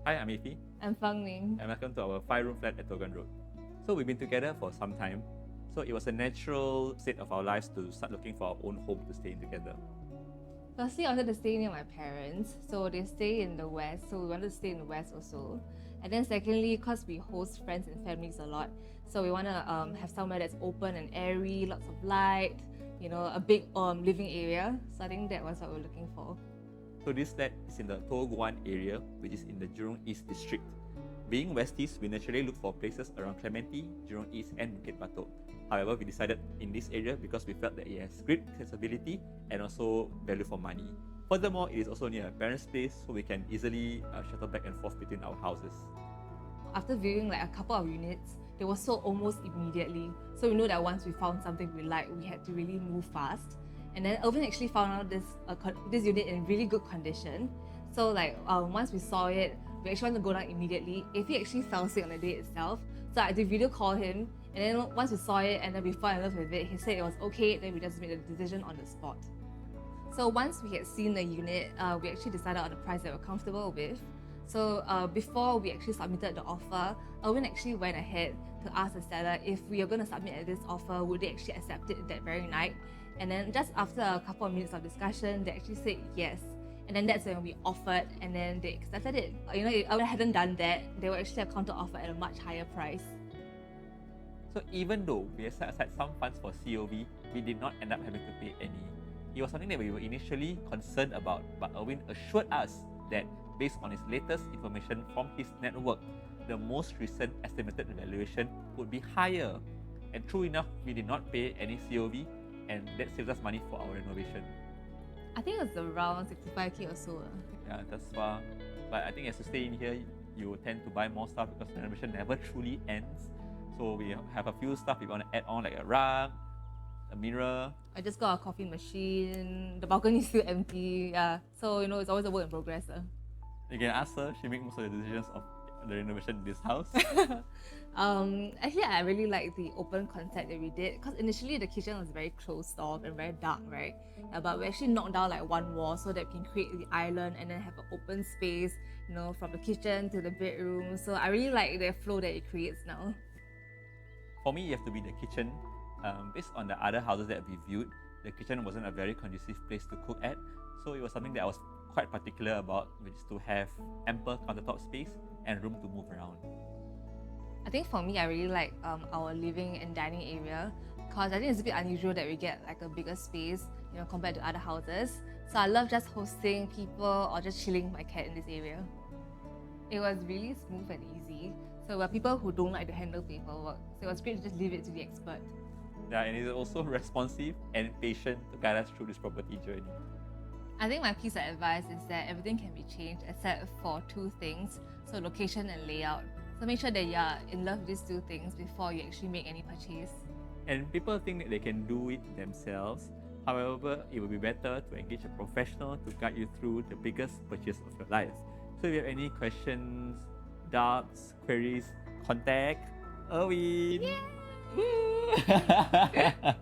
Hi, I'm Aefy. I'm Fang Ning. And welcome to our 5-room flat at 𝑇 Road. So we've been together for some time. So it was a natural state of our lives to start looking for our own home to stay in together. Firstly, I wanted to stay near my parents, so they stay in the west, so we wanted to stay in the west also. And then secondly, because we host friends and families a lot, so we want to have somewhere that's open and airy, lots of light, a big living area. So I think that was what we're looking for. So this flat is in the Guan area, which is in the Jurong East district. Being Westies, we naturally look for places around Clementi, Jurong East and 𝐸𝑚𝑘𝑒𝑡. However, we decided in this area because we felt that it has great accessibility and also value for money. Furthermore, it is also near our parents' place, so we can easily shuttle back and forth between our houses. After viewing like a couple of units, they were sold almost immediately. So we know that once we found something we liked, we had to really move fast. And then Irvin actually found out this unit in really good condition. So once we saw it, we actually wanted to go down immediately. Aefy actually fell sick on the day itself, so I did video call him. And then once we saw it and then we fell in love with it, he said it was okay. Then we just made a decision on the spot. So once we had seen the unit, we actually decided on the price that we're comfortable with. So before we actually submitted the offer, Irvin actually went ahead to ask the seller if we are going to submit this offer, would they actually accept it that very night. And then just after a couple of minutes of discussion, they actually said yes. And then that's when we offered, and then they accepted it. If I hadn't done that, they would actually have counter offer at a much higher price. So even though we had set aside some funds for COV, we did not end up having to pay any. It was something that we were initially concerned about, but Irvin assured us that based on his latest information from his network, the most recent estimated valuation would be higher. And true enough, we did not pay any COV, and that saved us money for our renovation. I think it was around 65k or so. Yeah, that's far. But I think as you stay in here, you tend to buy more stuff because the renovation never truly ends. So we have a few stuff we want to add on, like a rug, a mirror. I just got a coffee machine. The balcony is still empty. Yeah, so it's always a work in progress. You can ask her. She makes most of the decisions of the renovation in this house. Actually, I really like the open concept that we did, because initially the kitchen was very closed off and very dark, right? But we actually knocked down one wall so that we can create the island and then have an open space, from the kitchen to the bedroom. So I really like the flow that it creates now. For me, it has to be the kitchen. Based on the other houses that we viewed, the kitchen wasn't a very conducive place to cook at. So it was something that I was quite particular about, which is to have ample countertop space and room to move around. I think for me, I really like our living and dining area, because I think it's a bit unusual that we get a bigger space, compared to other houses. So I love just hosting people or just chilling with my cat in this area. It was really smooth and easy. So we're people who don't like to handle paperwork, so it was great to just leave it to the expert. Yeah, and it's also responsive and patient to guide us through this property journey. I think my piece of advice is that everything can be changed except for two things, so location and layout. So make sure that you are in love with these two things before you actually make any purchase. And people think that they can do it themselves. However, it will be better to engage a professional to guide you through the biggest purchase of your life. So if you have any questions, doubts, queries, contact Irvin. Yeah.